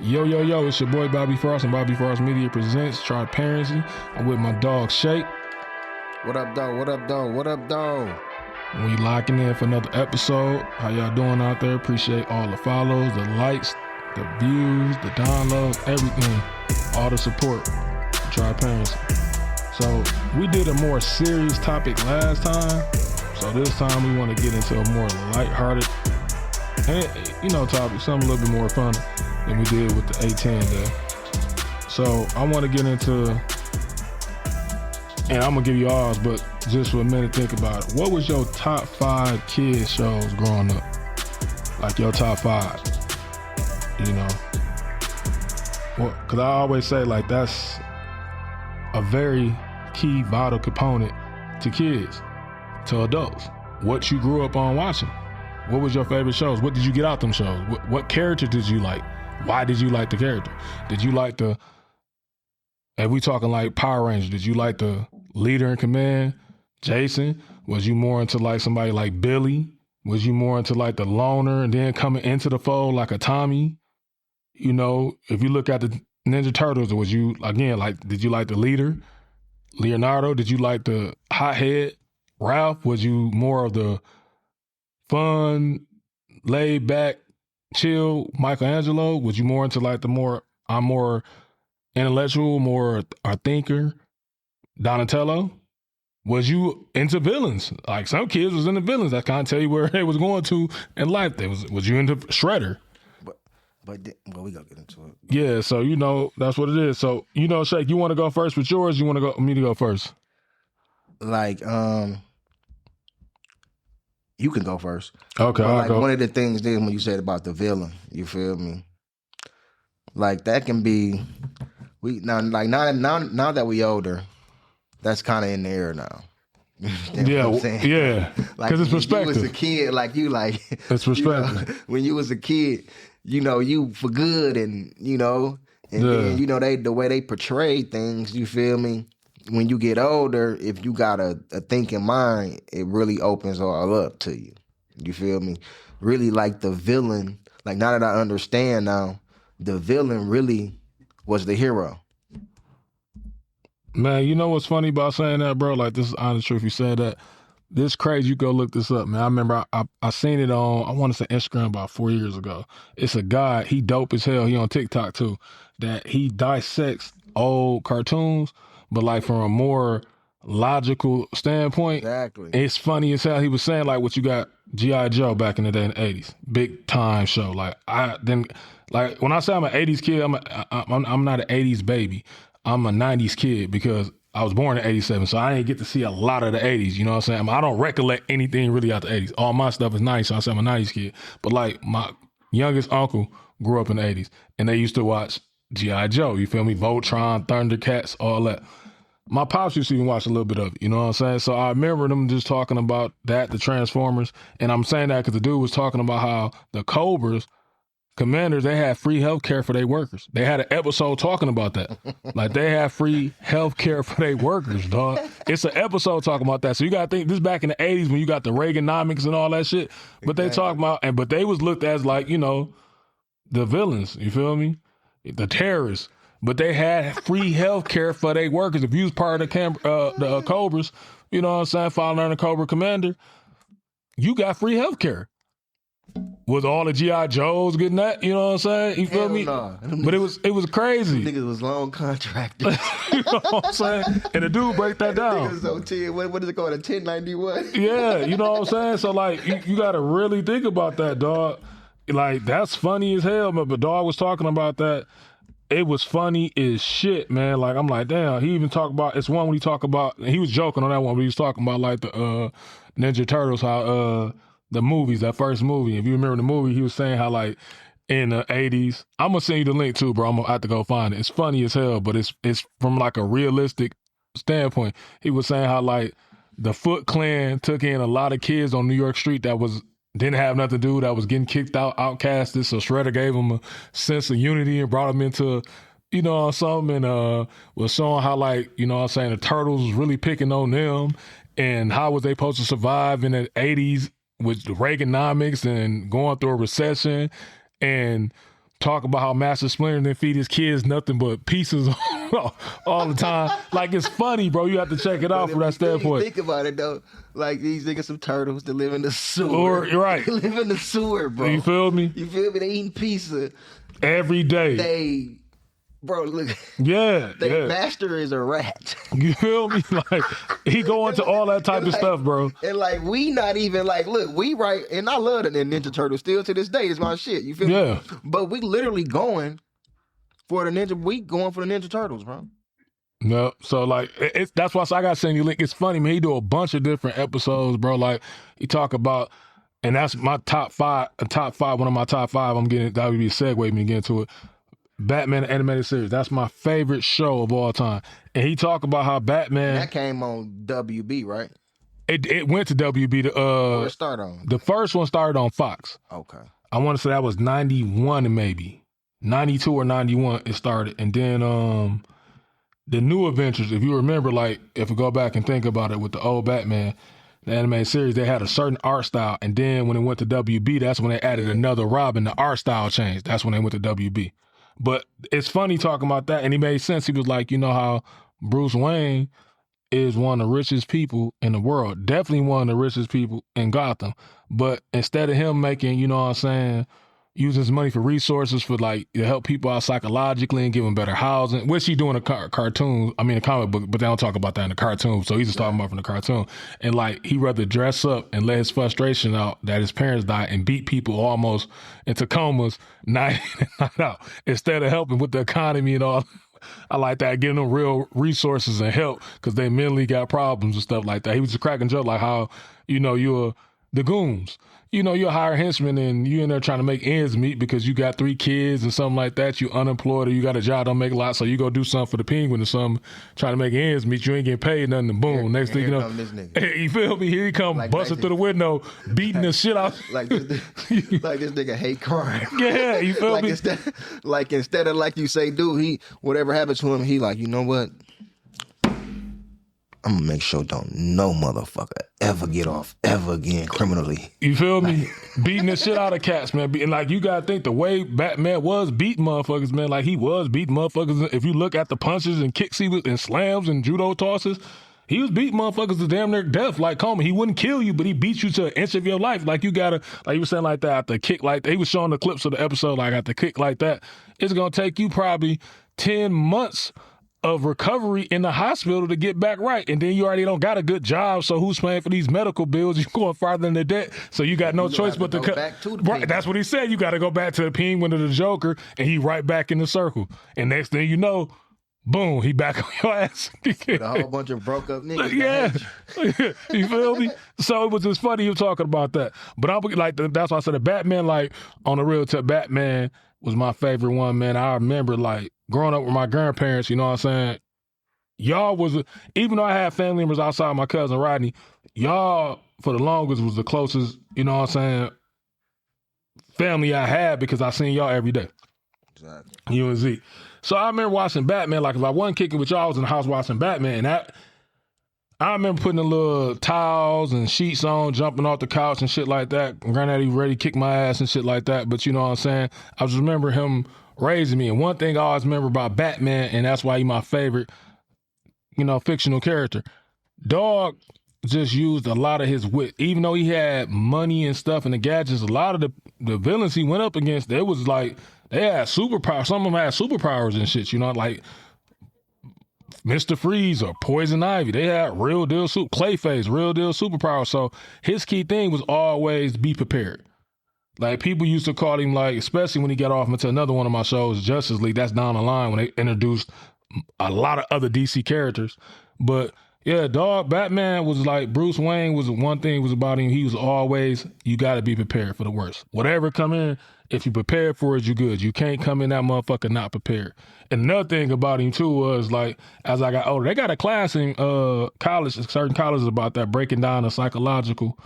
Yo, yo, yo, it's your boy Bobby Frost, and Bobby Frost Media presents Transparency. I'm with my dog, Shake. What up, dog? What up, dog? What up, dog? We locking in for another episode. How y'all doing out there? Appreciate all the follows, the likes, the views, the downloads, everything. All the support. Transparency. So, we did a more serious topic last time. So this time we want to get into a more lighthearted and, topic, something a little bit more fun than we did with the A10 day. So I want to get into, and I'm going to give you ours, but just for a minute, think about it. What was your top 5 kids shows growing up? Like your top 5, Well, because I always say, like, that's a very key, vital component to kids, to adults. What you grew up on watching. What was your favorite shows? What did you get out them shows? What character did you like? Why did you like the character? Did you like if we talking like Power Rangers, did you like the leader in command, Jason? Was you more into like somebody like Billy? Was you more into like the loner and then coming into the fold like a Tommy? If you look at the Ninja Turtles, was you, again, like, did you like the leader, Leonardo? Did you like the hothead, Ralph? Was you more of the fun, laid back, chill Michelangelo? Was you more into like I'm more intellectual, more a thinker, Donatello? Was you into villains? Like some kids was into villains. I can't tell you where they was going to in life. Was you into Shredder? But we gonna get into it. Yeah, so that's what it is. So Shake, you want to go first with yours? You want me to go first? Like you can go first. Okay, I'll go. One of the things then when you said about the villain, you feel me? Like that can be now that we older, that's kind of in the air now. Yeah, because it's perspective. When you was a kid, it's perspective. When you was a kid, you for good, and then the way they portray things, you feel me? When you get older, if you got a thinking mind, it really opens all up to you. You feel me? Really, like the villain, like now that I understand now, the villain really was the hero. Man, you know what's funny about saying that, bro? Like, this is honest truth. You said that. This crazy. You go look this up, man. I remember I seen it on, I want to say Instagram about 4 years ago. It's a guy, he dope as hell. He on TikTok too. That he dissects old cartoons, but like from a more logical standpoint. Exactly. It's funny as hell. He was saying like what you got G.I. Joe back in the day in the 80s. Big time show. Like when I say I'm an 80s kid, I'm not an 80s baby. I'm a 90s kid because I was born in 87, so I didn't get to see a lot of the 80s, you know what I'm saying? I don't recollect anything really out the 80s. All my stuff is 90s, so I say I'm a 90s kid. But like my youngest uncle grew up in the 80s, and they used to watch G.I. Joe, you feel me? Voltron, Thundercats, all that. My pops used to even watch a little bit of it, you know what I'm saying? So I remember them just talking about that, the Transformers, and I'm saying that because the dude was talking about how the Cobras, Commanders, they had free health care for their workers. They had an episode talking about that. Like, they have free health care for their workers, dog. It's an episode talking about that. So you got to think, this back in the 80s when you got the Reaganomics and all that shit. But they talk about, but they was looked as like, the villains, you feel me? The terrorists. But they had free health care for their workers. If you was part of the Cobras, you know what I'm saying, following under Cobra Commander, you got free health care. Was all the G.I. Joes getting that? You know what I'm saying? You feel me? Nah. But it was crazy. Niggas was long contractors. You know what I'm saying? And the dude break that down. What is it called? A 1091? Yeah, you know what I'm saying? So like you gotta really think about that, dog. Like, that's funny as hell, man. But dog was talking about that. It was funny as shit, man. Like, I'm like, damn, he even talked about, it's one when he talked about, and he was joking on that one, but he was talking about like the Ninja Turtles, how the movies, that first movie. If you remember the movie, he was saying how like in the 80s, I'm going to send you the link too, bro. I'm going to have to go find it. It's funny as hell, but it's from like a realistic standpoint. He was saying how like the Foot Clan took in a lot of kids on New York Street that didn't have nothing to do, that was getting kicked out, outcasted. So Shredder gave them a sense of unity and brought them into, something, and was showing how like, the Turtles was really picking on them and how was they supposed to survive in the 80s with the Reaganomics and going through a recession, and talk about how Master Splinter didn't feed his kids nothing but pieces all the time. Like, it's funny, bro. You have to check it out from that standpoint. Think about it, though. Like, these niggas some turtles that live in the sewer. You're right. They live in the sewer, bro. You feel me? You feel me? They eating pizza. Every day. Bro, look. Yeah. Their master is a rat. You feel me? Like, he go into all that type of stuff, bro. And like, we not even like, look, we right, and I love the Ninja Turtles still to this day. It's my shit. You feel me? But we literally going for the Ninja Turtles, bro. No, so like that's why I got send you link. It's funny, man. He do a bunch of different episodes, bro. Like, he talk about, and that's my top five. One of my top five. That would be a segue when you get into it. Batman animated series. That's my favorite show of all time. And he talk about how Batman. That came on WB, right? It went to WB. Where it started on? The first one started on Fox. Okay. I want to say that was 91 maybe. 92 or 91 it started. And then the New Adventures, if you remember, like, if we go back and think about it with the old Batman, the animated series, they had a certain art style. And then when it went to WB, that's when they added another Robin. The art style changed. That's when they went to WB. But it's funny talking about that, and he made sense. He was like, you know how Bruce Wayne is one of the richest people in the world, definitely one of the richest people in Gotham. But instead of him making, you know what I'm saying, using his money for resources for like to help people out psychologically and give them better housing, which he do in a cartoon, I mean a comic book, but they don't talk about that in the cartoon. So he's just talking about from the cartoon. And like, he rather dress up and let his frustration out that his parents died and beat people almost into comas night in and night out instead of helping with the economy and all. I like that, giving them real resources and help because they mentally got problems and stuff like that. He was just cracking joke like how, you know, you're the goons. You know, you're a hired henchman and you in there trying to make ends meet because you got 3 kids and something like that. You unemployed or you got a job, don't make a lot, so you go do something for the Penguin or something, trying to make ends meet. You ain't getting paid nothing, and boom. Next thing you know, you feel me? Here he come, like, busting through the window, beating the shit out. Like this nigga hate crime. Yeah, you feel like me? Instead of like you say, dude, he whatever happens to him, he like, you know what? I'm gonna make sure don't no motherfucker ever get off ever again criminally. You feel me? Beating the shit out of cats, man. And like, you gotta think the way Batman was beating motherfuckers, man. Like, he was beating motherfuckers. If you look at the punches and kicks he was and slams and judo tosses, he was beating motherfuckers to damn near death. Like, Coleman, he wouldn't kill you, but he beat you to an inch of your life. Like, you gotta, like you were saying like that, after kick like that. He was showing the clips of the episode, like, after kick like that, it's gonna take you probably 10 months of recovery in the hospital to get back right. And then you already don't got a good job, so who's paying for these medical bills? You're going farther in the debt, so you got no choice but to go back to the right, that's what he said. You got to go back to the Penguin or the Joker, and he right back in the circle. And next thing you know, boom, he back on your ass. With a whole bunch of broke up niggas. Yeah. You feel me? So it was just funny you talking about that. But I'm like, that's why I said the Batman, like, on the real tip, Batman was my favorite one, man. I remember, like, growing up with my grandparents, you know what I'm saying? Y'all was, even though I had family members outside my cousin Rodney, y'all, for the longest, was the closest, you know what I'm saying, family I had because I seen y'all every day. Exactly. You and Z. So I remember watching Batman. Like, if I wasn't kicking with y'all, I was in the house watching Batman. And I remember putting the little towels and sheets on, jumping off the couch and shit like that. Granddaddy ready to kick my ass and shit like that. But you know what I'm saying? I just remember him raising me. And one thing I always remember about Batman, and that's why he's my favorite, you know, fictional character. Dog just used a lot of his wit. Even though he had money and stuff and the gadgets, a lot of the villains he went up against, they was like, they had superpowers. Some of them had superpowers and shit, you know, like Mr. Freeze or Poison Ivy. They had real deal Clayface, real deal superpowers. So his key thing was always be prepared. Like, people used to call him, like, especially when he got off into another one of my shows, Justice League, that's down the line when they introduced a lot of other DC characters. But yeah, dog, Batman was like, Bruce Wayne was one thing was about him. He was always, you got to be prepared for the worst. Whatever come in, if you prepared for it, you good. You can't come in that motherfucker not prepared. And another thing about him too was, like, as I got older, they got a class in college, certain colleges about that, breaking down the psychological,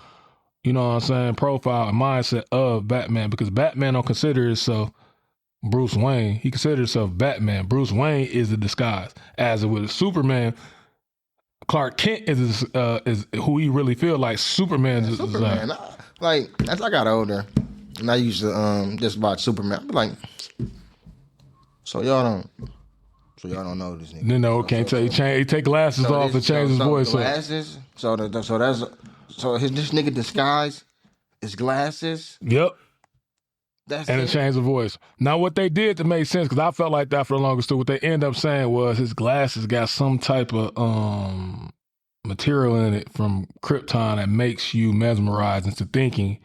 you know what I'm saying, profile and mindset of Batman, because Batman don't consider himself Bruce Wayne. He considers himself Batman. Bruce Wayne is a disguise. As with Superman, Clark Kent is who he really feel like. Superman is Superman. Like, as I got older, and I used to just watch Superman. I'm like, so y'all don't know this nigga. No, can't tell you. He take glasses off and change his voice glasses, up. So this nigga disguise is glasses. Yep. That's and it changed the voice. Now, what they did to make sense, because I felt like that for the longest too, what they end up saying was his glasses got some type of material in it from Krypton that makes you mesmerized into thinking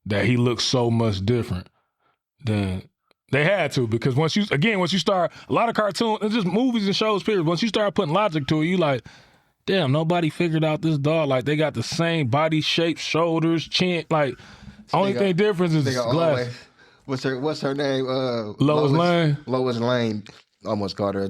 that he looks so much different than they had to. Because once you start, a lot of cartoons, and just movies and shows, period, once you start putting logic to it, you like, damn, nobody figured out this dog. Like, they got the same body shape, shoulders, chin. Like, only thing difference is glasses. What's her name? Lois Lane. Lois Lane. Almost called her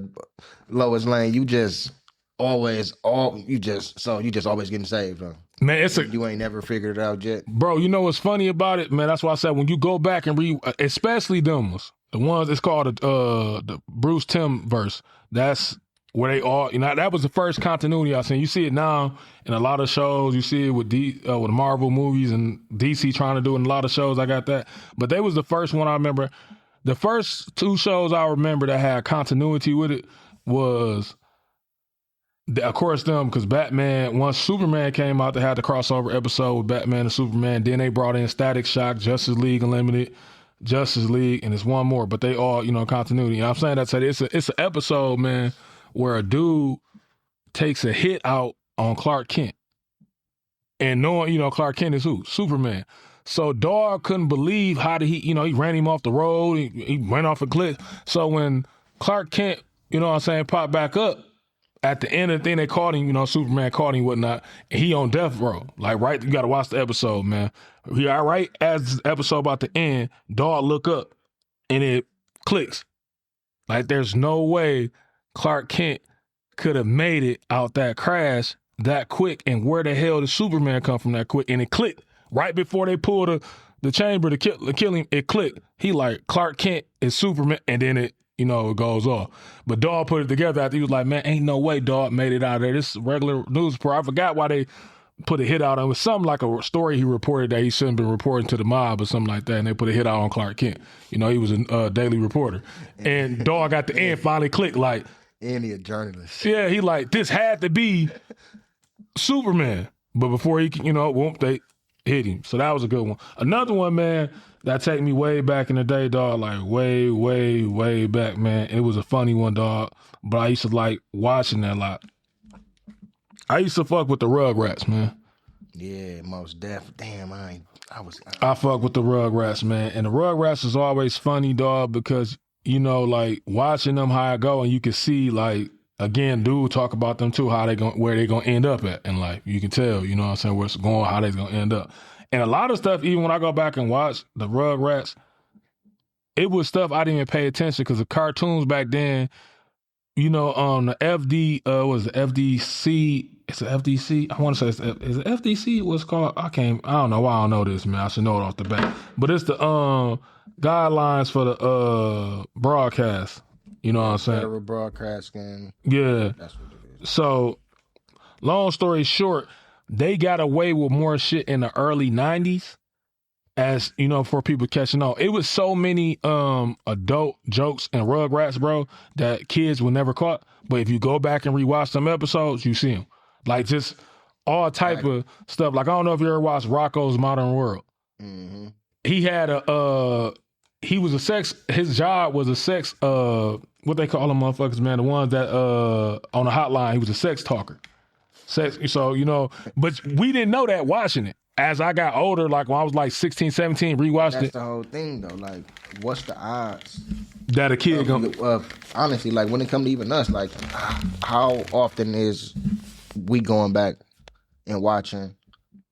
Lois Lane. You just always getting saved, huh? Man, you ain't never figured it out yet. Bro, you know what's funny about it, man? That's why I said when you go back and read, especially them ones, the ones it's called the Bruce Timm verse. That's where they all, that was the first continuity I seen. You see it now in a lot of shows. You see it with with Marvel movies and DC trying to do it in a lot of shows. I got that. But they was the first one I remember. The first two shows I remember that had continuity with it was, of course, them, because Batman, once Superman came out, they had the crossover episode with Batman and Superman. Then they brought in Static Shock, Justice League Unlimited, Justice League, and there's one more. But they all, continuity. And I'm saying that to say it's an episode, man, where a dude takes a hit out on Clark Kent. And knowing, Clark Kent is who? Superman. So dog couldn't believe how did he ran him off the road. He went off a cliff. So when Clark Kent, popped back up, at the end of the thing, they caught him, Superman caught him, whatnot, and he on death row. Like, right, you got to watch the episode, man. Right as the episode about to end, dog look up, and it clicks. Like, there's no way Clark Kent could have made it out that crash that quick, and where the hell did Superman come from that quick? And it clicked. Right before they pulled the chamber to kill him, it clicked. He like, Clark Kent is Superman, and then it goes off. But Dawg put it together after he was like, man, ain't no way Dawg made it out of there. This is regular news report. I forgot why they put a hit out on it. It was something like a story he reported that he shouldn't have been reporting to the mob or something like that, and they put a hit out on Clark Kent. He was a daily reporter. And Dawg at the end finally clicked like, and he a journalist. Yeah, he like, this had to be Superman. But before he they hit him. So that was a good one. Another one, man, that take me way back in the day, dog, like way, way, way back, man. It was a funny one, dog, but I used to like watching that a lot. I used to fuck with the Rugrats, man. Yeah, most def. Damn, I fuck with the Rugrats, man. And the Rugrats is always funny, dog, because, like watching them how I go, and you can see, like, again, dude talk about them too, where they gonna end up at in life. You can tell, where it's going, how they gonna end up. And a lot of stuff, even when I go back and watch the Rugrats, it was stuff I didn't even pay attention, because the cartoons back then, the FD, was the FDC, it's an FDC, I want to say, is it FDC what's called? I don't know why I don't know this, man. I should know it off the bat. But it's the guidelines for the broadcast. You know what I'm saying? Federal Broadcasting. Yeah. That's what it is. So, long story short, they got away with more shit in the early 90s as, for people catching on. It was so many adult jokes and Rugrats, bro, that kids were never caught. But if you go back and rewatch some episodes, you see them. Like, just all type of stuff. Like, I don't know if you ever watched Rocko's Modern World. Mm-hmm. He had his job was a sex, what they call them motherfuckers, man, the ones that, on the hotline, he was a sex talker. So, but we didn't know that watching it. As I got older, like when I was like 16, 17, rewatched it. That's the whole thing, though. Like, what's the odds that a kid honestly, like, when it comes to even us, like, how often is we going back and watching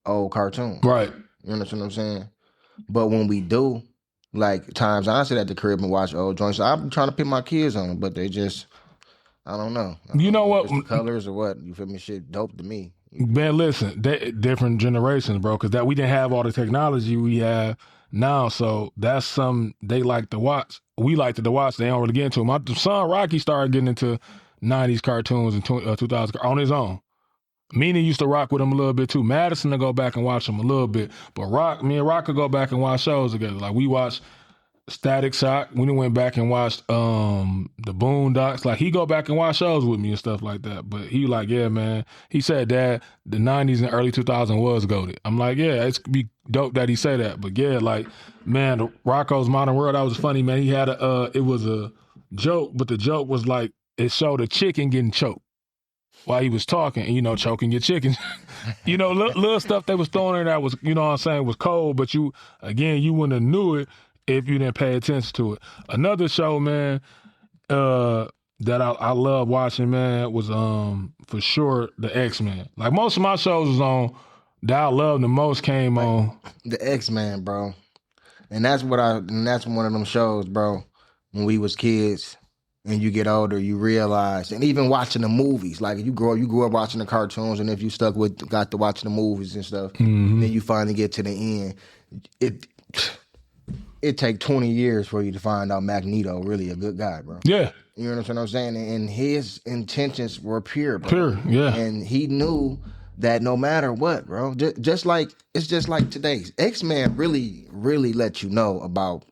old cartoons? Right. You understand what I'm saying? But when we do, like, times I sit at the crib and watch old joints, I'm trying to pick my kids on them, but they just, I don't know. You know what? It's the colors or what? You feel me? Shit dope to me. Man, listen, different generations, bro, because we didn't have all the technology we have now, so that's something they like to watch. We like to watch. They don't really get into it. My son Rocky started getting into 90s cartoons in 2000 on his own. Meanie used to rock with him a little bit too. Madison to go back and watch him a little bit. But me and Rock could go back and watch shows together. Like we watched Static Shock. We done went back and watched the Boondocks. Like he go back and watch shows with me and stuff like that. But he like, yeah, man. He said, Dad, the 90s and early 2000s was goated. I'm like, yeah, it's be dope that he say that. But yeah, like, man, the Rocco's Modern World, that was funny, man. He had it was a joke, but the joke was like, it showed a chicken getting choked while he was talking, and, choking your chicken. Little stuff they was throwing in that was, what I'm saying, was cold, but you wouldn't have knew it if you didn't pay attention to it. Another show, man, that I love watching, man, was for sure the X-Men. Like most of my shows was on that I love the most came on the X-Men, bro. And that's one of them shows, bro, when we was kids. And you get older, you realize, and even watching the movies, like you grew up watching the cartoons, and if you got to watching the movies and stuff, then you finally get to the end. It take 20 years for you to find out Magneto really a good guy, bro. Yeah. You know what I'm saying? And his intentions were pure, bro. Pure, yeah. And he knew that no matter what, bro, it's just like today's X-Men really, really let you know about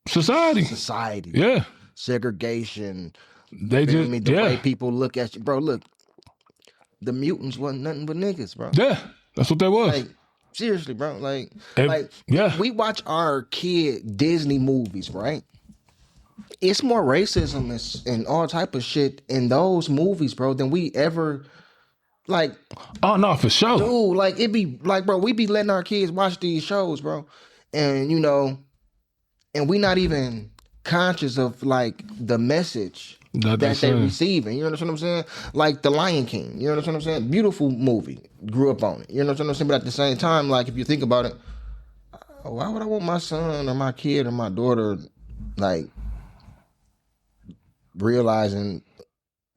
society. Yeah. Segregation. They just the way people look at you, bro. Look, the mutants wasn't nothing but niggas, bro. Yeah, that's what they was. Like, seriously, bro. Yeah. We watch our kid Disney movies, right? It's more racism and all type of shit in those movies, bro, than we ever like. Oh no, for sure, dude. Like it be like, bro, we be letting our kids watch these shows, bro, and and we not even conscious of like the message that they're receiving. You know what I'm saying? Like The Lion King. You know what I'm saying? Beautiful movie. Grew up on it. You know what I'm saying? But at the same time, like if you think about it, why would I want my son or my kid or my daughter like realizing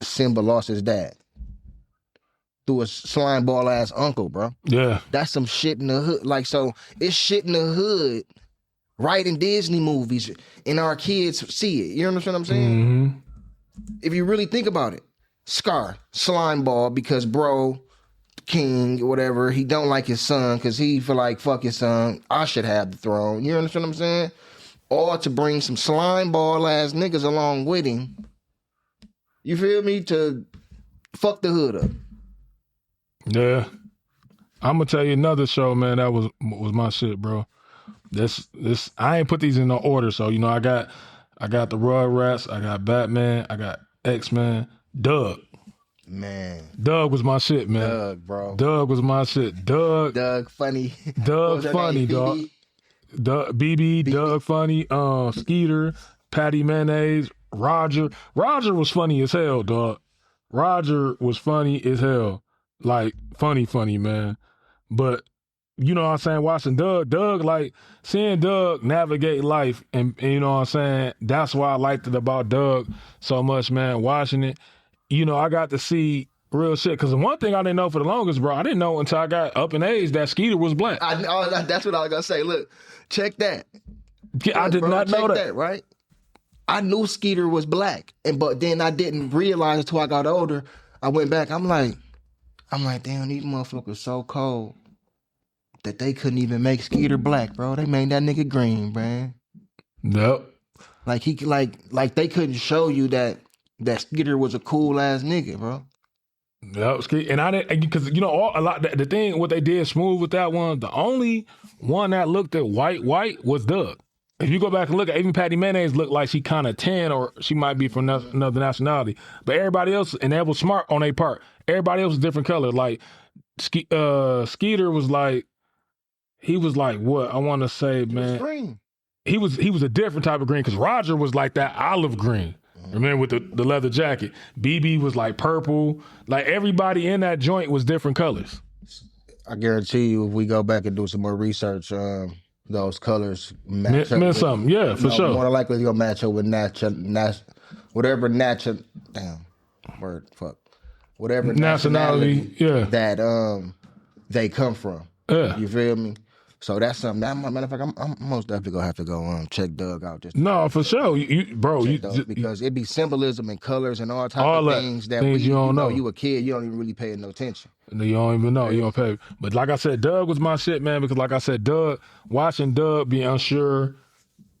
Simba lost his dad through a slime ball ass uncle, bro? Yeah. That's some shit in the hood. Like, so it's shit in the hood. Right in Disney movies, and our kids see it. You understand what I'm saying? Mm-hmm. If you really think about it, Scar, slime ball, because bro, king, whatever, he don't like his son because he feel like fuck his son. I should have the throne. You understand what I'm saying? Or to bring some slime ball ass niggas along with him. You feel me? To fuck the hood up. Yeah, I'm gonna tell you another show, man. That was my shit, bro. This I ain't put these in no order, so I got the Rugrats, I got Batman, I got X-Men, Doug. Man. Doug was my shit, man. Doug, bro. Doug was my shit. Doug funny. Doug funny, dog. Doug BB, Doug funny, Skeeter, Patty Mayonnaise, Roger. Roger was funny as hell, dog. Roger was funny as hell. Like funny, man. But you know what I'm saying, watching Doug, like seeing Doug navigate life and you know what I'm saying, that's why I liked it about Doug so much, man, watching it. I got to see real shit. Because the one thing I didn't know for the longest, bro, I didn't know until I got up in age that Skeeter was black. That's what I was going to say. Look, check that. I did not know that. Right? I knew Skeeter was black, but then I didn't realize until I got older. I went back, I'm like, damn, these motherfuckers so cold that they couldn't even make Skeeter black, bro. They made that nigga green, man. Nope. Like he like they couldn't show you that Skeeter was a cool ass nigga, bro. Yep. And I didn't, because the thing what they did smooth with that one. The only one that looked at white was Doug. If you go back and look at even Patty Mayonnaise looked like she kind of tan or she might be from another nationality. But everybody else, and that was smart on their part. Everybody else was different color. Like Skeeter was like. He was like what I want to say, man. Green. He was a different type of green because Roger was like that olive green. Remember with the leather jacket. BB was like purple. Like everybody in that joint was different colors. I guarantee you, if we go back and do some more research, those colors match up. Something, yeah, for sure. More likely you'll match up with whatever nationality, yeah, that they come from. Yeah. You feel me? So that's something that, matter of fact, I'm most definitely gonna have to go check Doug out just No, for sure, bro. check those because it be symbolism and colors and all type of all that things that things you don't know. you a kid, you don't even really pay no attention. You don't even know. You don't pay. But like I said, Doug was my shit, man. Because like I said, watching Doug be unsure,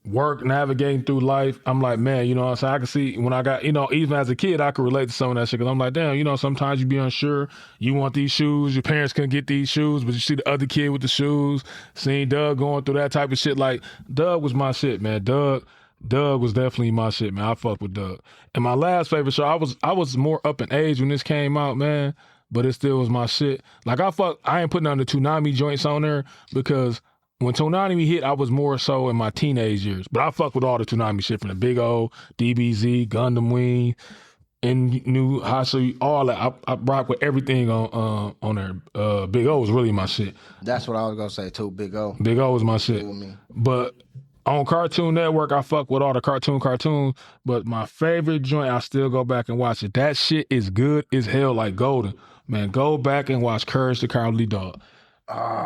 work, navigating through life, I'm like, man, you know what I'm saying? I can see when I got, even as a kid, I could relate to some of that shit because I'm like, damn, sometimes you be unsure. You want these shoes. Your parents couldn't get these shoes, but you see the other kid with the shoes. Seeing Doug going through that type of shit. Like, Doug was my shit, man. Doug was definitely my shit, man. I fuck with Doug. And my last favorite show, I was more up in age when this came out, man, but it still was my shit. Like, I ain't putting on the Toonami joints on there because when Toonami hit, I was more so in my teenage years. But I fuck with all the Toonami shit from the Big O, DBZ, Gundam Wing, and New Hasu, all that. I rock with everything on there. Big O was really my shit. That's what I was gonna say too. Big O. Big O was my shit. But on Cartoon Network, I fuck with all the cartoons. But my favorite joint, I still go back and watch it. That shit is good as hell, like golden. Man, go back and watch Courage the Cowardly Dog.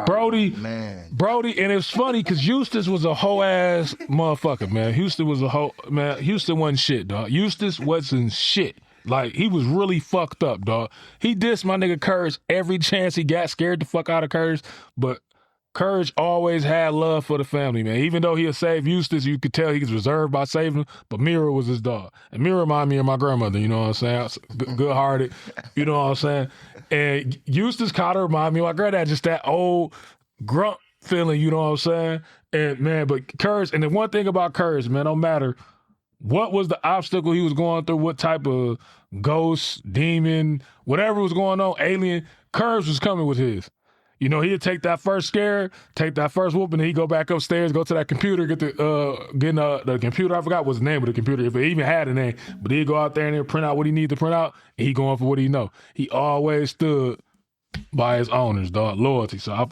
Brody, and it's funny because Eustace was a whole ass motherfucker, man. Houston wasn't shit, dog. Eustace wasn't shit. Like, he was really fucked up, dog. He dissed my nigga Courage every chance he got, scared the fuck out of Courage, but Courage always had love for the family, man. Even though he'll save Eustace, you could tell he was reserved by saving him, but Mira was his dog. And Mira reminded me of my grandmother, you know what I'm saying? Good-hearted, you know what I'm saying? And Eustace kind of reminded me of my granddad, just that old grunt feeling, you know what I'm saying? And, man, but Courage, and the one thing about Courage, man, no matter what was the obstacle he was going through, what type of ghost, demon, whatever was going on, alien, Courage was coming with his. He'd take that first scare, take that first whoop, and then he'd go back upstairs, go to that computer, get the computer. I forgot what's the name of the computer, if it even had a name. But he'd go out there and he'd print out what he needed to print out, and he going for what he know. He always stood by his owners, dog. Loyalty. So I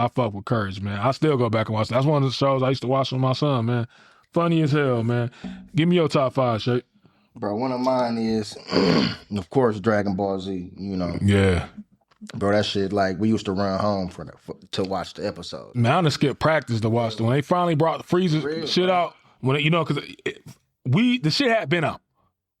fuck with Courage, man. I still go back and watch that. That's one of the shows I used to watch with my son, man. Funny as hell, man. Give me your top 5, Shay. Bro, one of mine is, of course, Dragon Ball Z, Yeah. Bro, that shit, like, we used to run home to watch the episode. Man, I done skipped practice to watch them. When they finally brought the Frieza shit out, because the shit had been out,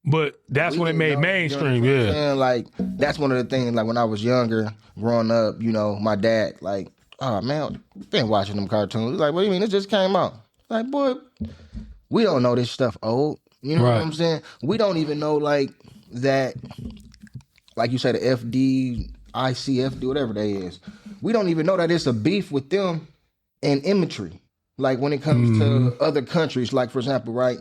but that's when it made mainstream, And, like, that's one of the things, like, when I was younger, growing up, my dad, like, oh, man, been watching them cartoons. He's like, what do you mean? It just came out. Like, boy, we don't know this stuff old. You know what I'm saying? We don't even know, like, that, like you said, the ICFD, whatever they is. We don't even know that it's a beef with them and imagery. Like when it comes to other countries, like for example, right?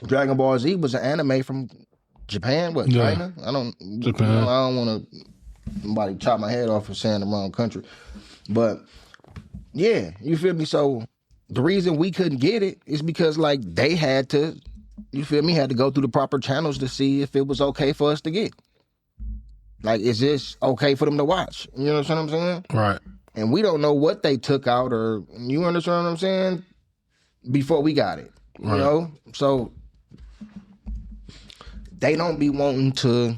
Dragon Ball Z was an anime from Japan, China? Japan. I don't want to somebody chop my head off for saying the wrong country. But yeah, you feel me? So the reason we couldn't get it is because like they had to, you feel me, had to go through the proper channels to see if it was okay for us to get. Like, is this okay for them to watch? You know what I'm saying? Right. And we don't know what they took out or, you understand what I'm saying? Before we got it, you know? So, they don't be wanting to,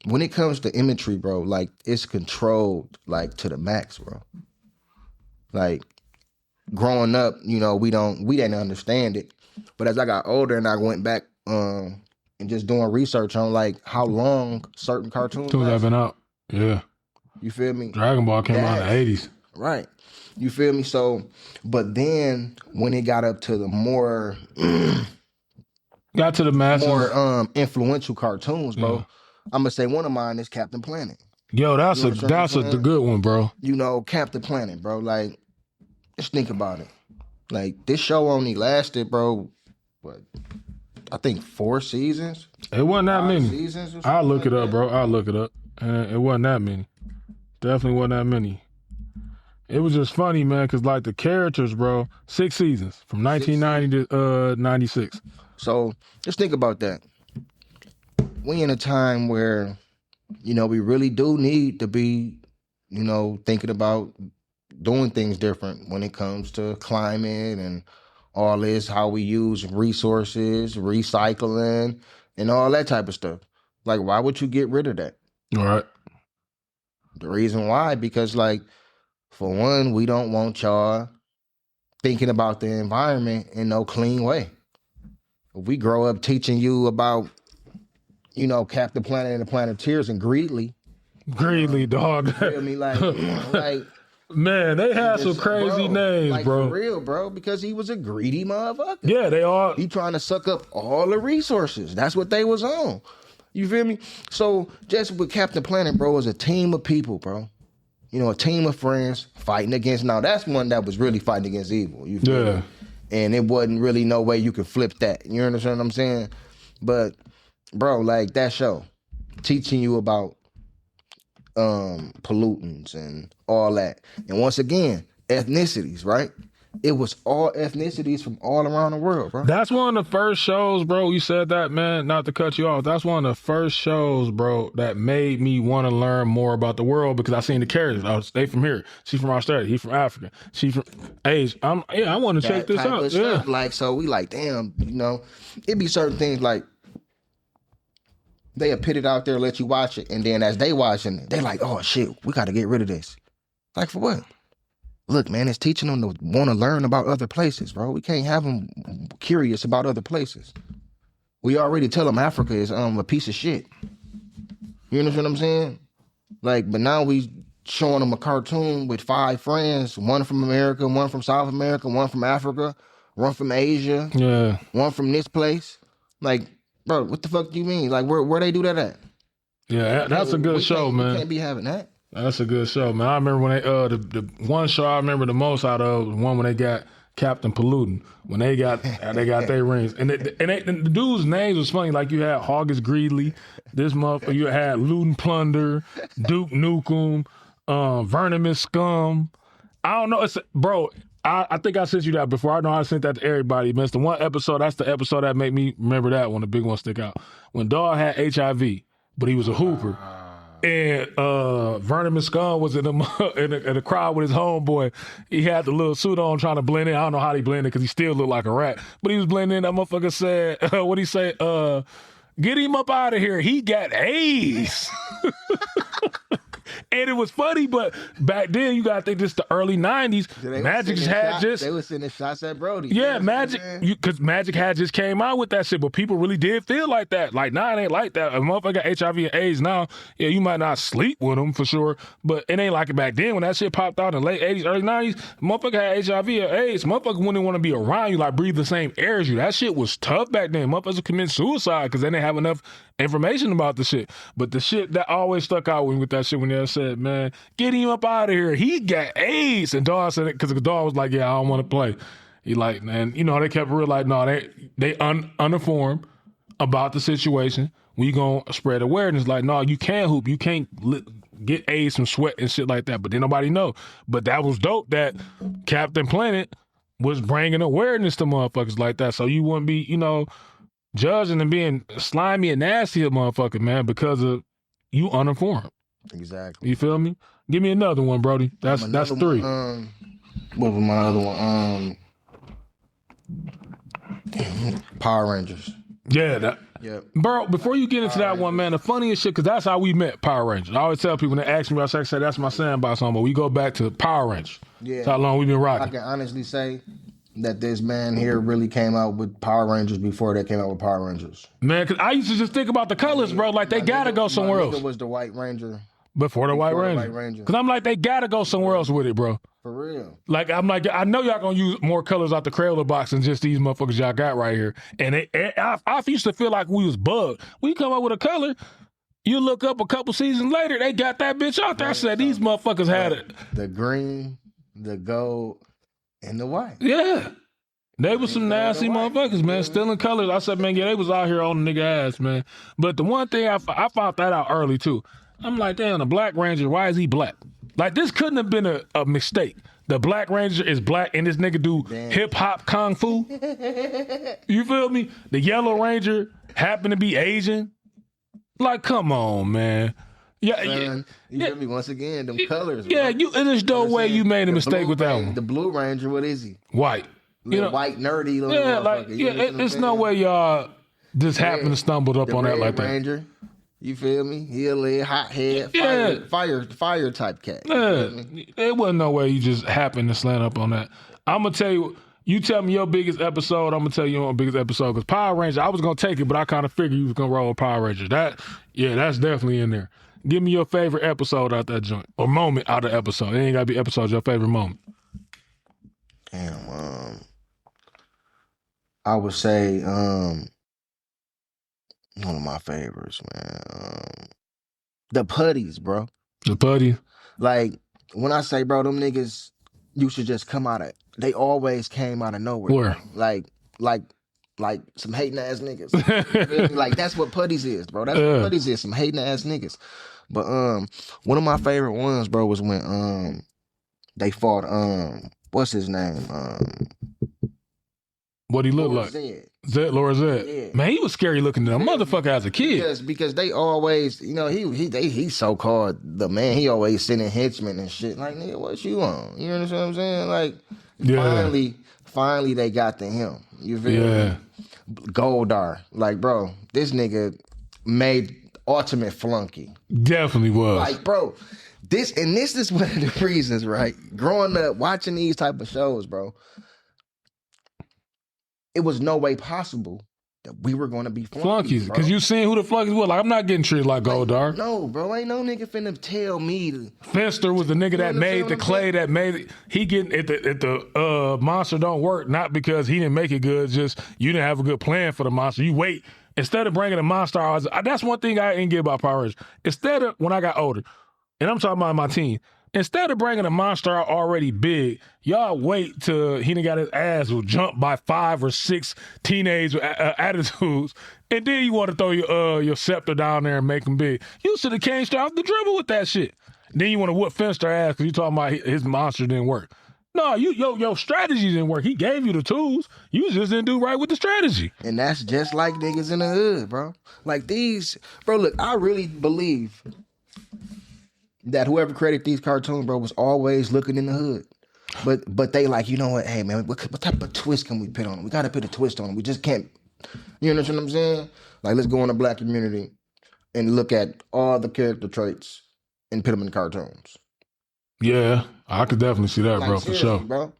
when it comes to imagery, bro, like, it's controlled, like, to the max, bro. Like, growing up, we didn't understand it. But as I got older and I went back, and just doing research on like how long certain cartoons have been out. Yeah. You feel me? Dragon Ball came out in the 80s. Right. You feel me? So, but then when it got up to the more got to the masses, more influential cartoons, bro. I'm gonna say one of mine is Captain Planet. Yo, that's a good one, bro. Captain Planet, bro. Like, just think about it. Like, this show only lasted, bro, what? I think 4 seasons. It wasn't that many. Seasons I'll look it up, bro. I'll look it up. It wasn't that many. Definitely wasn't that many. It was just funny, man, because like the characters, bro, 6 seasons from 1990 to 96. So just think about that. We in a time where, we really do need to be, thinking about doing things different when it comes to climate and all this, how we use resources, recycling, and all that type of stuff. Like, why would you get rid of that? All right. The reason why, because like For one, we don't want y'all thinking about the environment in no clean way. If we grow up teaching you about, Captain Planet and the Planeteers and Greedly. Greedly, dog. You feel me? Like man, they had some crazy names, bro. For real, bro, because he was a greedy motherfucker. Yeah, they are. He trying to suck up all the resources. That's what they was on. You feel me? So just with Captain Planet, bro, was a team of people, bro. A team of friends fighting against. Now that's one that was really fighting against evil. You feel me? And it wasn't really no way you could flip that. You understand what I'm saying? But bro, like that show, teaching you about pollutants and all that. And once again, ethnicities, right? It was all ethnicities from all around the world, bro. That's one of the first shows, bro. You said that, man, not to cut you off. That's one of the first shows, bro, that made me want to learn more about the world because I seen the characters. They from here. She from Australia. He from Africa. She from Asia. I want to check this out. Yeah. Like, so we like, damn, it'd be certain things like they put it out there, let you watch it, and then as they watching it, they like, oh shit, we got to get rid of this. Like for what? Look, man, it's teaching them to want to learn about other places, bro. We can't have them curious about other places. We already tell them Africa is a piece of shit. You understand what I'm saying? Like, but now we showing them a cartoon with 5 friends, one from America, one from South America, one from Africa, one from Asia, one from this place. Like, bro, what the fuck do you mean? Like, where they do that at? Yeah, that's a good show, man. We can't be having that. That's a good show, man. I remember when they the one show I remember the most out of was the one when they got Captain Pollutant. When they got their rings. And the dude's names was funny. Like you had Hoggus Greedly, this motherfucker, you had Lootin' Plunder, Duke Nukem, Vernomus Scum. I don't know. Bro, I think I sent you that before. I know I sent that to everybody, man. It's the one episode, that's the episode that made me remember that one, the big one stick out. When Dog had HIV, but he was a hooper. And Vernomus Scum was in the crowd with his homeboy. He had the little suit on trying to blend in. I don't know how he blended because he still looked like a rat. But he was blending in. That motherfucker said, what'd he say? Get him up out of here. He got AIDS. And it was funny, but back then, you got to think this is the early 90s. Magic had just... They was sending shots at Brody. Yeah, Magic, because Magic had just came out with that shit, but people really did feel like that. Like, nah, it ain't like that. A motherfucker got HIV and AIDS now, yeah, you might not sleep with them for sure, but it ain't like it back then when that shit popped out in the late 80s, early 90s. Motherfucker had HIV or AIDS. Motherfucker wouldn't want to be around you, like breathe the same air as you. That shit was tough back then. Motherfuckers would commit suicide because they didn't have enough information about the shit. But the shit that always stuck out with that shit when they said, man, get him up out of here. He got AIDS. And Dawg said it because the dog was like, yeah, I don't want to play. He like, man, they kept real like, no, they uninformed about the situation. We gonna spread awareness. Like, no, you can't hoop. You can't get AIDS from sweat and shit like that. But then nobody know. But that was dope that Captain Planet was bringing awareness to motherfuckers like that. So you wouldn't be, judging and being slimy and nasty a motherfucker, man, because of you uninformed. Exactly. You feel me? Give me another one, Brody. That's 3. What was my other one? Power Rangers. Yeah, bro, before you get into that one, man, the funniest shit, because that's how we met, Power Rangers. I always tell people when they ask me, I say that's my sandbox song, but we go back to Power Rangers. Yeah. That's how long we've been rocking. I can honestly say that this man here really came out with Power Rangers before they came out with Power Rangers. Man, because I used to just think about the colors, bro. Like, they got to go somewhere else. It was the White Ranger. Before the White Ranger. Because I'm like, they got to go somewhere else with it, bro. For real. Like, I'm like, I know y'all going to use more colors out the Crayola box than just these motherfuckers y'all got right here. And I used to feel like we was bugged. When you come up with a color, you look up a couple seasons later, they got that bitch out there. I said, these motherfuckers had it. The green, the gold, and the white. Yeah. They was some nasty motherfuckers, man, stealing colors. I said, man, yeah, they was out here on the nigga ass, man. But the one thing I found that out early, too. I'm like, damn, the Black Ranger, why is he black? Like, this couldn't have been a mistake. The Black Ranger is black, and this nigga do hip-hop kung fu. You feel me? The Yellow Ranger happened to be Asian. Like, come on, man. Yeah, you feel me? Once again, them colors. Yeah, there's no way you made a mistake with that one. The Blue Ranger, what is he? White. White nerdy little motherfucker. It's no way y'all just happened to stumbled up on that like that. Ranger, You feel me? He a little hot head, fire type cat. Yeah, there wasn't no way you just happened to slant up on that. I'm gonna tell you. You tell me your biggest episode. I'm gonna tell you your biggest episode because Power Ranger. I was gonna take it, but I kind of figured you was gonna roll with Power Rangers. That's definitely in there. Give me your favorite episode out that joint or moment out of the episode. It ain't gotta be episode. Your favorite moment. Damn. I would say one of my favorites, man. The Putties, bro. The Putty. Like when I say, bro, them niggas used to just come out of. They always came out of nowhere. Where? Like some hating ass niggas. Really? Like that's what Putties is, bro. That's what Putties is. Some hating ass niggas. But one of my favorite ones, bro, was when they fought what's his name? What he looked like? Laura Zed. Yeah. Man, he was scary looking to that motherfucker as a kid. Because they always, he's so called the man. He always sending henchmen and shit. Like, nigga, what you on? You understand what I'm saying? Like, finally they got to him. You feel me? Goldar. Like, bro, this nigga made ultimate flunky. Definitely was. Like, bro, this is one of the reasons, right? Growing up, watching these type of shows, bro, it was no way possible that we were going to be flunkies. Because you seen who the flunkies were. Like, I'm not getting treated like Goldar. No, bro. Ain't no nigga finna tell me. Finster was the nigga that made the clay that made it. He getting at the monster don't work, not because he didn't make it good, just you didn't have a good plan for the monster. You wait. Instead of bringing a monster, that's one thing I didn't get about Power Rangers. Instead of, when I got older, and I'm talking about my teen, instead of bringing a monster out already big, y'all wait till he done got his ass will jump by 5 or 6 teenage attitudes, and then you want to throw your scepter down there and make him big. You should have came straight off the dribble with that shit. Then you want to whoop Finster ass because you talking about his monster didn't work. No, your strategy didn't work. He gave you the tools. You just didn't do right with the strategy. And that's just like niggas in the hood, bro. Like these, bro, look, I really believe that whoever created these cartoons, bro, was always looking in the hood. But they like, you know what, hey, man, what type of twist can we put on them? We got to put a twist on them. We just can't, you understand what I'm saying? Like, let's go in the black community and look at all the character traits and put them in cartoons. Yeah, I could definitely see that, like, bro, for sure. Bro.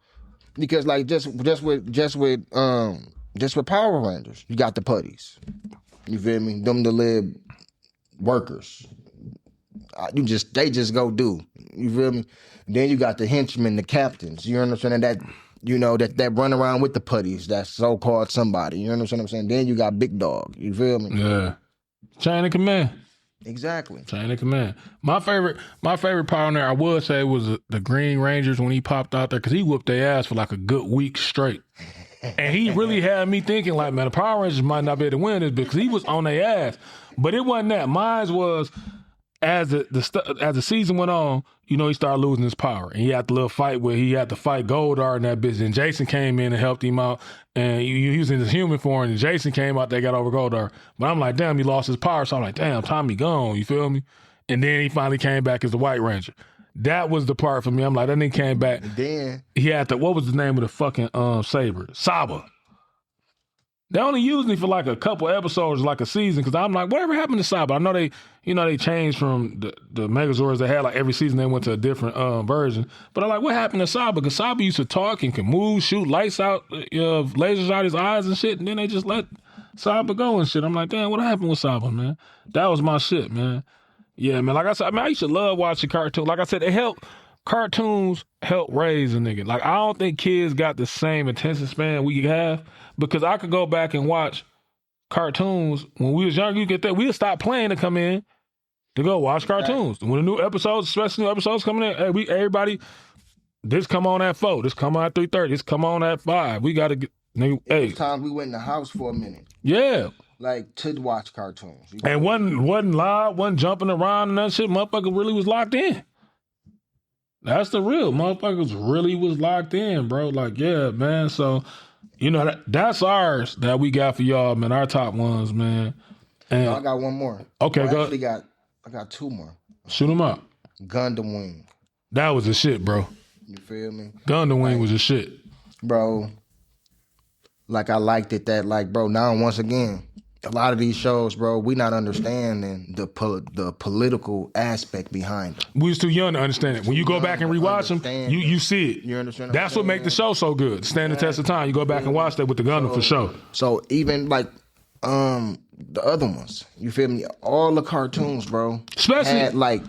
Because like just with Power Rangers, you got the Putties. You feel me? Them the little workers. They just go do. You feel me? Then you got the henchmen, the captains. You understand that that run around with the Putties. That's so called somebody. You understand what I'm saying? Then you got Big Dog. You feel me? Yeah. Chain of command. Exactly. Chain of command. My favorite Power Ranger, I would say, was the Green Rangers when he popped out there, because he whooped their ass for like a good week straight. And he really had me thinking like, man, the Power Rangers might not be able to win this because he was on their ass. But it wasn't that. Mine was, as the season went on, he started losing his power. And he had the little fight where he had to fight Goldar and that bitch. And Jason came in and helped him out. And he was in his human form. And Jason came out, they got over Goldar. But I'm like, damn, he lost his power. So I'm like, damn, Tommy gone. You feel me? And then he finally came back as the White Ranger. That was the part for me. I'm like, that nigga came back. And then he had what was the name of the fucking saber? Saba. They only used me for like a couple episodes, like a season, because I'm like, whatever happened to Saba? I know they changed from the Megazords they had, like every season they went to a different version. But I'm like, what happened to Saba? Because Saba used to talk and can move, shoot lights out, lasers out his eyes and shit, and then they just let Saba go and shit. I'm like, damn, what happened with Saba, man? That was my shit, man. Yeah, man, like I said, I used to love watching cartoons. Like I said, cartoons help raise a nigga. Like, I don't think kids got the same attention span we have, because I could go back and watch cartoons when we was younger. You get that, we'd stop playing to come in to go watch cartoons. When the new episodes, especially new episodes coming in, hey, everybody, this come on at 4, this come on at 3:30, this come on at 5. We got to get, nigga, hey. Times we went in the house for a minute. Yeah. Like, to watch cartoons. And wasn't loud, wasn't jumping around and that shit. Motherfucker really was locked in. That's the real. Motherfuckers really was locked in, bro. Like, yeah, man. So, that's ours that we got for y'all, man. Our top ones, man. And I got one more. Okay, go. I got 2 more. Shoot them up. Gundam Wing. That was the shit, bro. You feel me? Gundam Wing was the shit. Bro, like I liked it that, like, bro, now once again, a lot of these shows, bro, we not understanding the political aspect behind them. We was too young to understand it. When you go back and rewatch them, you see it. You understand? That's what make the show so good. Stand the test of time. You go back and watch that with the Gundam for sure. So even like the other ones, you feel me? All the cartoons, bro, especially had like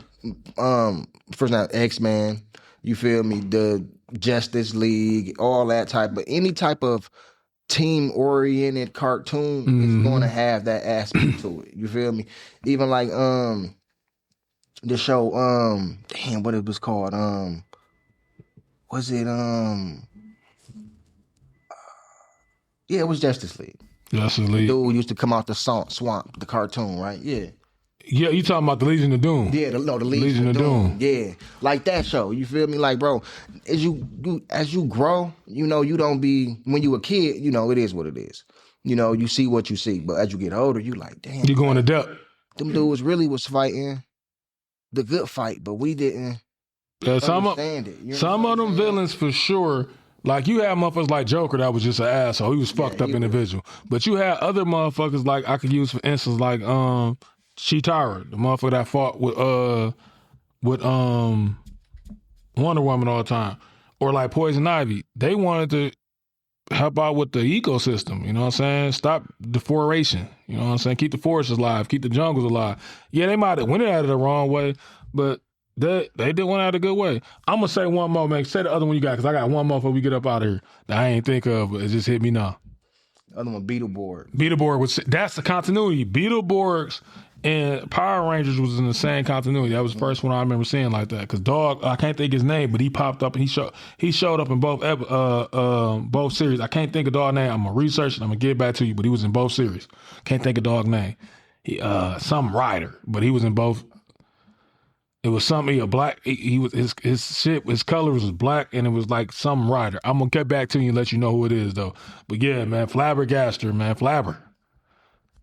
first now X-Men, you feel me? The Justice League, all that type, but any type of team-oriented cartoon is going to have that aspect to it. You feel me? Even like the show damn, what it was called? Was it yeah, it was Justice League. Justice League. The dude used to come out the swamp, the cartoon, right? Yeah. Yeah, you talking about the Legion of Doom? Yeah, the Legion of Doom. Yeah, like that show. You feel me? Like, bro, as you grow, you know, you don't be when you a kid. You know, it is what it is. You know, you see what you see. But as you get older, you like, damn. You going to depth. Them dudes really was fighting the good fight, but we didn't understand it. Some of them villains for sure. Like, you had motherfuckers like Joker that was just an asshole. He was fucked up individual. But you had other motherfuckers like, I could use for instance like Chitara, the motherfucker that fought with Wonder Woman all the time. Or like Poison Ivy. They wanted to help out with the ecosystem, you know what I'm saying? Stop deforestation, you know what I'm saying? Keep the forests alive, keep the jungles alive. Yeah, they might have went at it the wrong way, but they did one out a good way. I'm going to say one more, man. Say the other one you got, because I got one more before we get up out of here that I ain't think of, but it just hit me now. The other one, Beetleborg. Beetleborg, that's the continuity. Beetleborgs and Power Rangers was in the same continuity. That was the first one I remember seeing like that. Because Dog, I can't think his name, but he popped up and he showed up in both series. I can't think of Dog's name. I'm gonna research it. I'm gonna get back to you. But he was in both series. Can't think of Dog's name. He some rider, but he was in both. It was something a black. He was his colors was black and it was like some rider. I'm gonna get back to you and let you know who it is though. But yeah, man, Flabbergaster, man, Flabber.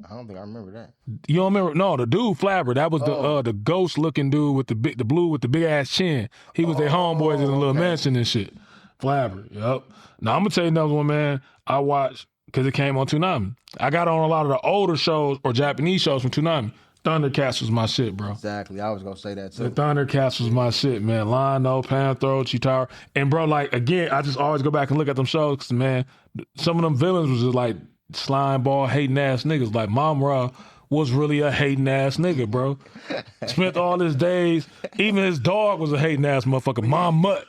I don't think I remember that. You don't remember? No, the dude Flabber. That was the ghost looking dude with the blue with the big ass chin. He was their homeboys in the little mansion and shit. Flabber. Yep. Now I'm gonna tell you another one, man. I watched because it came on Toonami. I got on a lot of the older shows or Japanese shows from Toonami. Thundercats was my shit, bro. Exactly. I was gonna say that too. The Thundercats was my shit, man. Lion-O, Panthro, Chitara. And bro, like again, I just always go back and look at them shows because man, some of them villains was just like slime ball hating ass niggas. Like Mom Ra was really a hating ass nigga, bro. Spent all his days, even his dog was a hating ass motherfucker. Mom Mutt.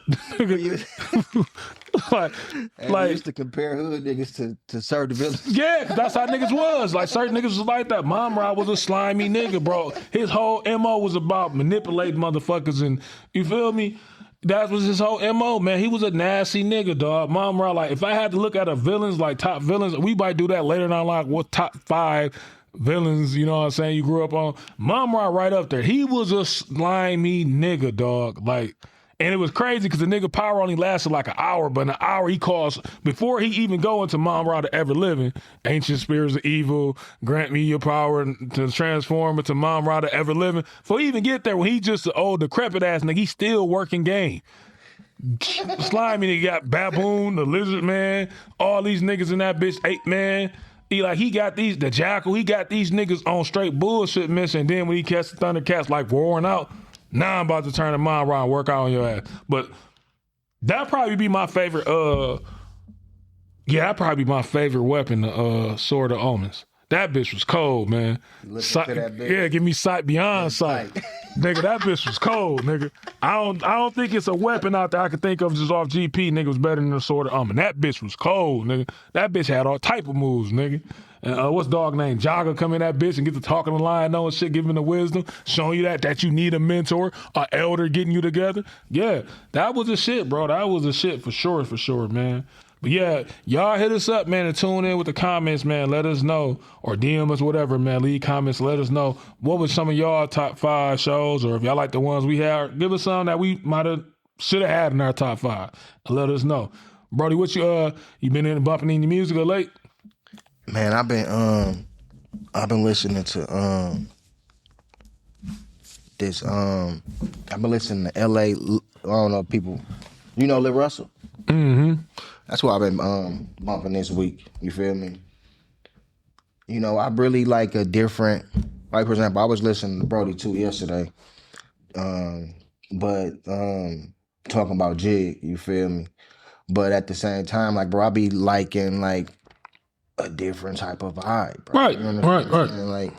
like used to compare hood niggas to certain villains. Yeah, that's how niggas was. Like certain niggas was like that. Mom Ra was a slimy nigga, bro. His whole MO was about manipulating motherfuckers and you feel me? That was his whole MO, man. He was a nasty nigga, dog. Mom Ra, like, if I had to look at a villains, like top villains, we might do that later down, like, what top 5 villains, you know what I'm saying, you grew up on. Mom Ra right up there. He was a slimy nigga, dog. Like, and it was crazy because the nigga power only lasted like an hour, but in an hour he caused, before he even go into Mom Ra the Ever Living, ancient spirits of evil, grant me your power to transform into Mom Ra the Ever Living. Before he even get there, when he just an old decrepit ass nigga, he still working game. Slimy nigga got Baboon, the Lizard Man, all these niggas in that bitch, Ape Man. He got these, the Jackal, he got these niggas on straight bullshit mission. And then when he catch the Thundercats like roaring out, now I'm about to turn the Mind around and work out on your ass. But that'd probably be my favorite, that'd probably be my favorite weapon, the Sword of Omens. That bitch was cold, man. Yeah, give me sight beyond sight. Nigga, that bitch was cold, nigga. I don't think it's a weapon out there I could think of just off GP, nigga, was better than the Sword of Omen. That bitch was cold, nigga. That bitch had all type of moves, nigga. And what's dog name? Jogger come in that bitch and get to talking to Lion-O and shit, giving the wisdom, showing you that you need a mentor, an elder getting you together. Yeah, that was a shit, bro. That was a shit for sure, man. But yeah, y'all hit us up, man, and tune in with the comments, man. Let us know, or DM us, whatever, man. Leave comments, let us know what was some of y'all top 5 shows, or if y'all like the ones we had, give us some that we should have had in our top 5. And let us know. Brody, what you been in bumping in your music or late? Man, I've been listening to this I've been listening to LA, I don't know people. You know Lil Russell? Mm-hmm. That's what I've been bumping this week. You feel me? you know, I really like a different. Like for example, I was listening to Brody too yesterday, but talking about Jig, you feel me? But at the same time, like bro, I be liking like a different type of vibe, bro. Right, You know what I'm right. saying? Like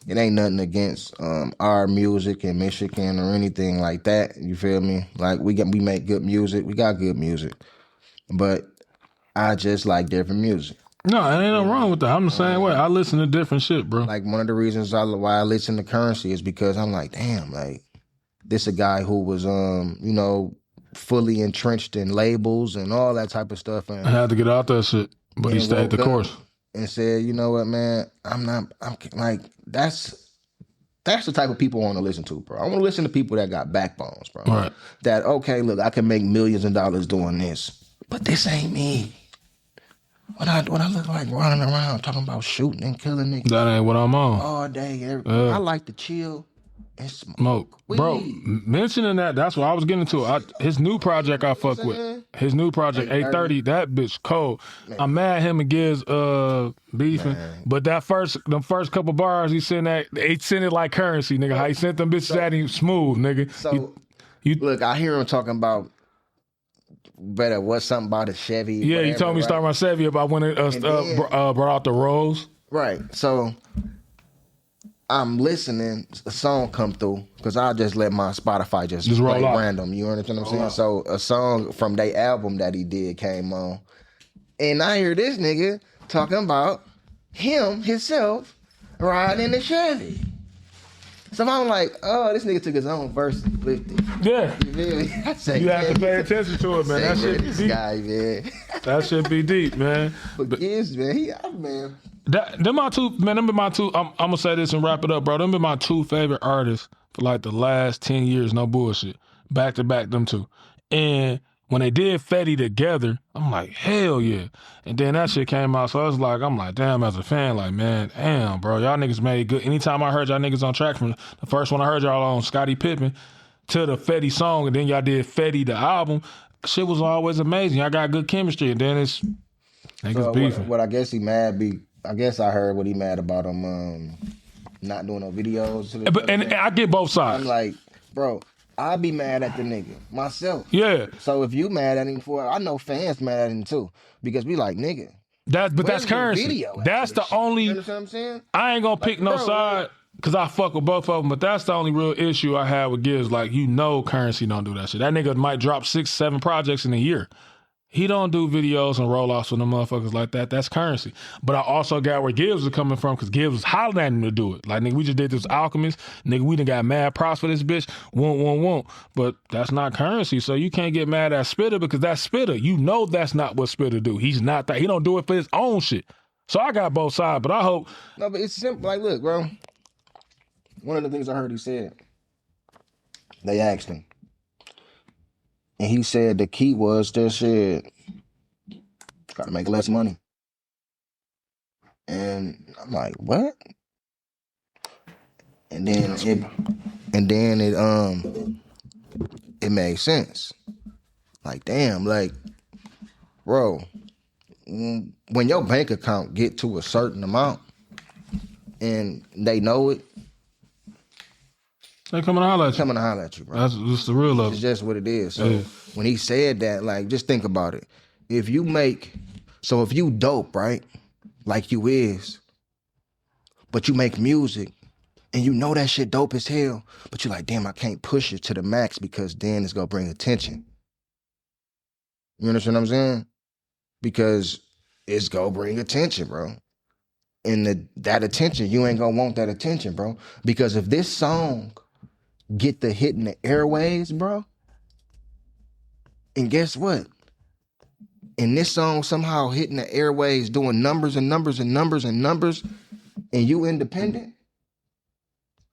it ain't nothing against our music in Michigan or anything like that. You feel me? Like we make good music. We got good music, but I just like different music. No, it ain't nothing wrong with that. I'm the same way. I listen to different shit, bro. Like one of the reasons why I listen to Currency is because I'm like, damn, like this a guy who was you know, fully entrenched in labels and all that type of stuff, and I had to get out that shit, but he stayed the course and said, you know what, man, I'm like that's the type of people I want to listen to, bro. I want to listen to people that got backbones, bro. Right. That okay, look, I can make millions of dollars doing this, but this ain't me. When I look like running around talking about shooting and killing niggas, that ain't what I'm on all day. I like to chill and smoke. Bro, mentioning that's what I was getting to. His new project I fuck with. His new project, 830, that bitch cold. Man. I'm mad him and Gibbs beefing. Man. But the first couple bars he sent it like Currency, nigga. How he sent them bitches at him smooth, nigga. So look, I hear him talking about better what's something about a Chevy. Yeah, whatever, you told me to start my Chevy about when it brought out the Rolls. Right. So I'm listening, a song come through, because I just let my Spotify just play random. You understand what I'm saying? So a song from their album that he did came on. And I hear this nigga talking about himself, riding in the Chevy. So I'm like, oh, this nigga took his own verse and flipped it. Yeah. You feel me? I say, you have to pay attention to it, man. That shit be deep. Guy, man. That shit be deep, man. But Gibbs, man, man. Them my two, man, them be my two, I'm gonna say this and wrap it up, bro. Them be my two favorite artists for like the last 10 years, no bullshit. Back to back, them two. And when they did Fetty together, I'm like, hell yeah. And then that shit came out, so I'm like, damn, as a fan, like, man, damn, bro, y'all niggas made good. Anytime I heard y'all niggas on track, from the first one I heard y'all on Scottie Pippen to the Fetty song, and then y'all did Fetty the album, shit was always amazing. Y'all got good chemistry, and then it's niggas beefing. What I guess he mad I guess I heard what he mad about him not doing no videos. And I get both sides. I'm like, bro, I be mad at the nigga myself. Yeah. So if you mad at him I know fans mad at him too, because we like, nigga. That's Currency. That's the only. You understand what I'm saying? I ain't gonna pick no side because I fuck with both of them, but that's the only real issue I have with Gibbs. Like, you know, Currency don't do that shit. That nigga might drop 6-7 projects in a year. He don't do videos and roll-offs with them motherfuckers like that. That's Currency. But I also got where Gibbs was coming from, because Gibbs was hollering at him to do it. Like, nigga, we just did this Alchemist. Nigga, we done got mad props for this bitch. Won't. But that's not Currency. So you can't get mad at Spitter, because that's Spitter. You know that's not what Spitter do. He's not that. He don't do it for his own shit. So I got both sides, but I hope. No, but it's simple. Like, look, bro. One of the things I heard he said, they asked him. And he said the key was this shit, gotta make less money. And I'm like, what? And then it made sense. Like, damn, like, bro, when your bank account get to a certain amount and they know it, they coming to holler at you. Coming to holler at you, bro. That's just the real of it. It's just what it is. So when he said that, like, just think about it. If you dope, right, like you is, but you make music and you know that shit dope as hell, but you're like, damn, I can't push it to the max because then it's gonna bring attention. You understand what I'm saying? Because it's gonna bring attention, bro. And that attention, you ain't gonna want that attention, bro. Because if this song get the hit in the airways, bro, and guess what? And this song somehow hitting the airways, doing numbers and numbers and numbers and numbers, and you independent,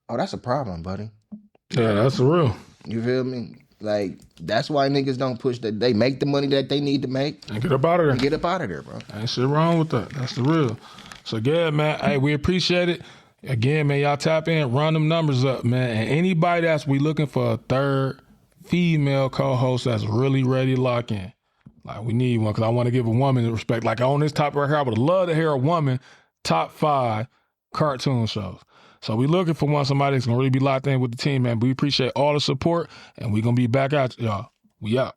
oh, that's a problem, buddy. Yeah, that's the real. You feel me? Like, that's why niggas don't push that. They make the money that they need to make. And get up out of there. And get up out of there, bro. Ain't shit wrong with that. That's the real. So, yeah, man, hey, we appreciate it. Again, man, y'all tap in, run them numbers up, man. And anybody we looking for a third female co-host that's really ready to lock in. Like, we need one, because I want to give a woman respect. Like, on this topic right here, I would love to hear a woman top 5 cartoon shows. So we looking for somebody that's gonna really be locked in with the team, man. We appreciate all the support, and we gonna be back out, y'all. We out.